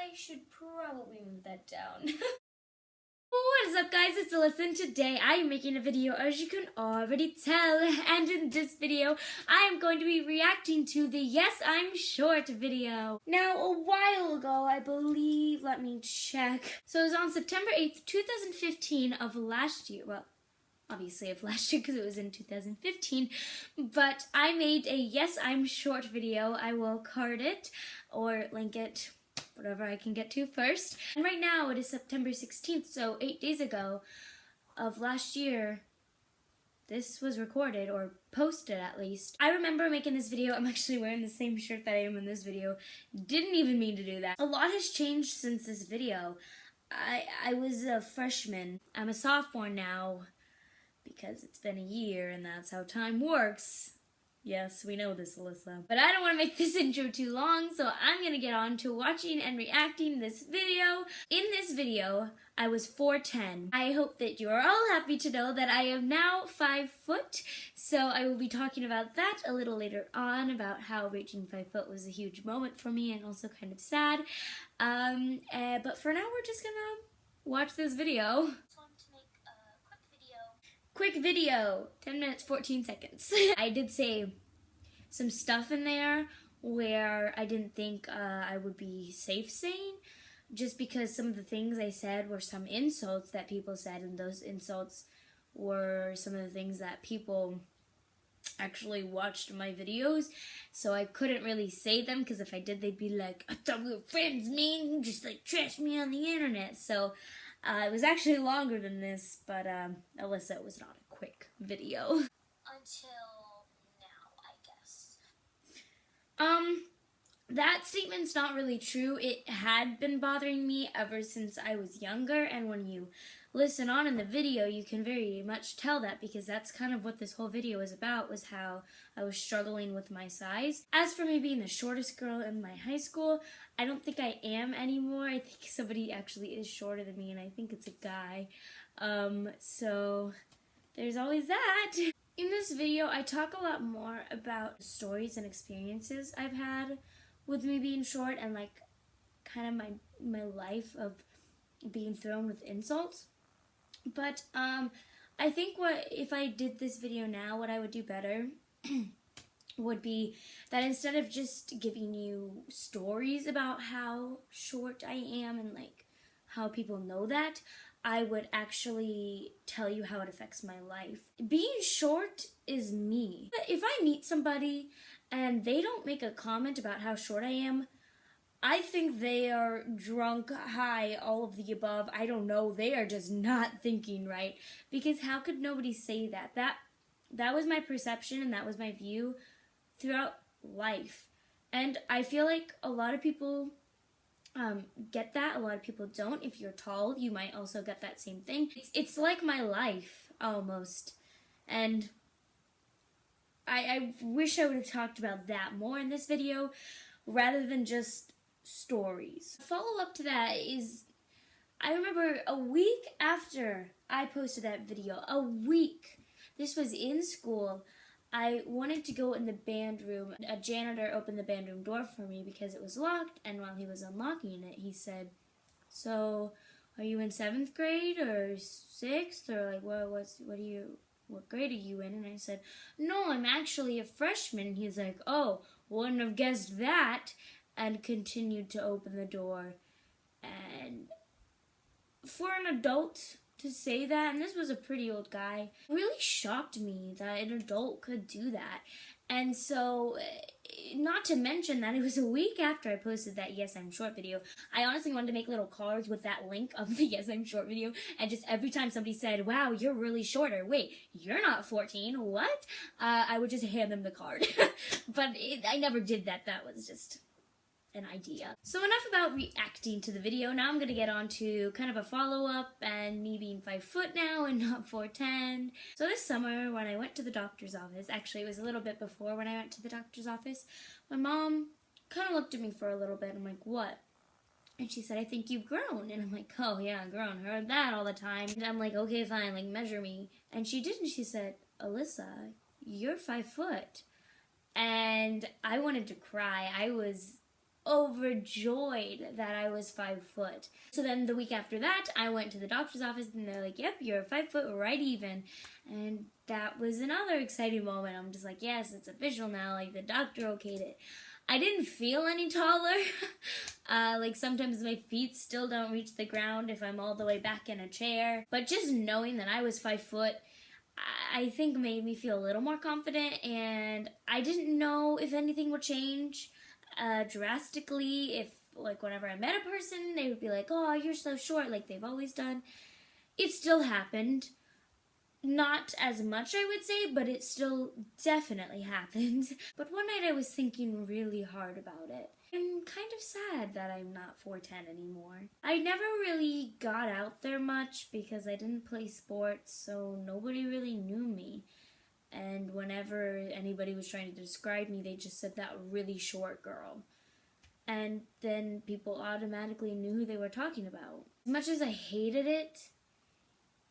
I should probably move that down. What is up, guys? It's Alyssa, and today I am making a video, as you can already tell, and in this video I am going to be reacting to the Yes, I'm Short video. Now, a while ago, I believe, let me check, so it was on September 8th, 2015 of last year, well, obviously of last year because it was in 2015, but I made a Yes, I'm Short video. I will card it or link it, whatever I can get to first. And right now it is September 16th, so 8 days ago of last year, this was recorded, or posted at least. I remember making this video. I'm actually wearing the same shirt that I am in this video. Didn't even mean to do that. A lot has changed since this video. I was a freshman. I'm a sophomore now, because it's been a year and that's how time works. Yes, we know this, Alyssa. But I don't want to make this intro too long, so I'm going to get on to watching and reacting this video. In this video, I was 4'10". I hope that you are all happy to know that I am now 5 foot, so I will be talking about that a little later on, about how reaching 5 foot was a huge moment for me and also kind of sad. But for now, we're just going to watch this video. Quick video, 10 minutes, 14 seconds. I did say some stuff in there where I didn't think I would be safe saying, just because some of the things I said were some insults that people said, and those insults were some of the things that people actually watched my videos, so I couldn't really say them, because if I did, they'd be like, I thought we were friends, man, you just like trashed me on the internet. So it was actually longer than this, but Alyssa, it was not a quick video. Until now, I guess. That statement's not really true. It had been bothering me ever since I was younger, and when you listen on in the video, you can very much tell that, because that's kind of what this whole video was about, was how I was struggling with my size. As for me being the shortest girl in my high school, I don't think I am anymore. I think somebody actually is shorter than me, and I think it's a guy. So there's always that. In this video, I talk a lot more about stories and experiences I've had with me being short, and like kind of my life of being thrown with insults. But I think if I did this video now, what I would do better would be that instead of just giving you stories about how short I am and like how people know that, I would actually tell you how it affects my life. Being short is me. If I meet somebody and they don't make a comment about how short I am, I think they are drunk, high, all of the above. I don't know. They are just not thinking right. Because how could nobody say that? That was my perception, and that was my view throughout life. And I feel like a lot of people get that. A lot of people don't. If you're tall, you might also get that same thing. It's like my life, almost. And I wish I would have talked about that more in this video, rather than just stories. Follow-up to that is, I remember a week after I posted that video, a week, this was in school, I wanted to go in the band room. A janitor opened the band room door for me because it was locked, and while he was unlocking it, he said, so are you in 7th grade or 6th, or like what grade are you in? And I said, no, I'm actually a freshman. He's like, oh, wouldn't have guessed that, and continued to open the door. And for an adult to say that, and this was a pretty old guy, really shocked me that an adult could do that. And so, not to mention that it was a week after I posted that Yes, I'm Short video. I honestly wanted to make little cards with that link of the Yes, I'm Short video, and just every time somebody said, wow, you're really shorter, wait, you're not 14, what? I would just hand them the card. But I never did that. That was just an idea. So enough about reacting to the video. Now I'm going to get on to kind of a follow-up and me being 5 foot now and not 4'10". So this summer when I went to the doctor's office, actually it was a little bit before when I went to the doctor's office, my mom kind of looked at me for a little bit. I'm like, what? And she said, I think you've grown. And I'm like, oh yeah, grown. Heard that all the time. And I'm like, okay, fine, like measure me. And she did, and she said, Alyssa, you're 5 foot. And I wanted to cry. I was overjoyed that I was 5 foot. So then the week after that, I went to the doctor's office and they're like, yep, you're 5 foot right even. And that was another exciting moment. I'm just like, yes, it's official now. Like, the doctor okayed it. I didn't feel any taller. Like, sometimes my feet still don't reach the ground if I'm all the way back in a chair. But just knowing that I was 5 foot, I think made me feel a little more confident, and I didn't know if anything would change drastically. If, like, whenever I met a person, they would be like, oh, you're so short, like they've always done. It still happened. Not as much, I would say, but it still definitely happened. But one night I was thinking really hard about it. I'm kind of sad that I'm not 4'10" anymore. I never really got out there much because I didn't play sports, so nobody really knew me. And whenever anybody was trying to describe me, they just said that really short girl. And then people automatically knew who they were talking about. As much as I hated it,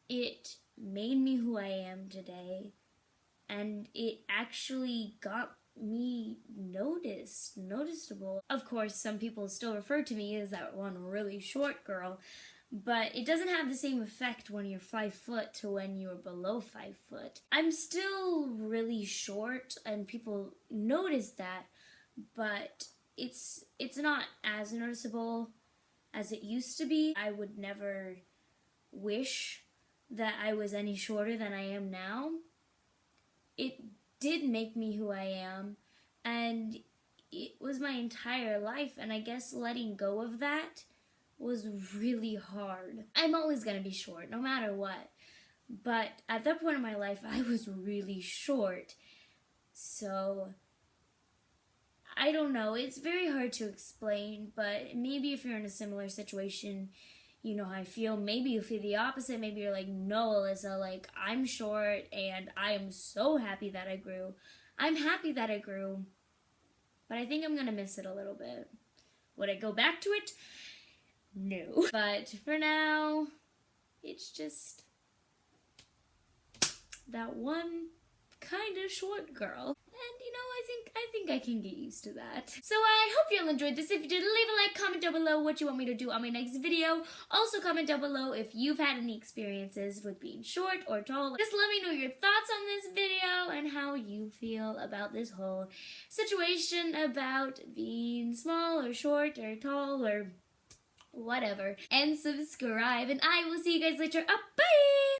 it made me who I am today, and it actually got me noticeable. Of course, some people still refer to me as that one really short girl, but it doesn't have the same effect when you're 5 foot to when you're below 5 foot. I'm still really short, and people notice that, but it's not as noticeable as it used to be. I would never wish that I was any shorter than I am now. It did make me who I am, and it was my entire life, and I guess letting go of that was really hard. I'm always gonna be short, no matter what, but at that point in my life, I was really short, so I don't know, it's very hard to explain, but maybe if you're in a similar situation, you know how I feel. Maybe you feel the opposite. Maybe you're like, no, Alyssa, like, I'm short and I am so happy that I grew. I'm happy that I grew, but I think I'm gonna miss it a little bit. Would I go back to it? No. But for now, it's just that one kind of short girl. And, you know, I think I can get used to that. So I hope you all enjoyed this. If you did, leave a like, comment down below what you want me to do on my next video. Also comment down below if you've had any experiences with being short or tall. Just let me know your thoughts on this video and how you feel about this whole situation about being small or short or tall or whatever. And subscribe, and I will see you guys later. Bye!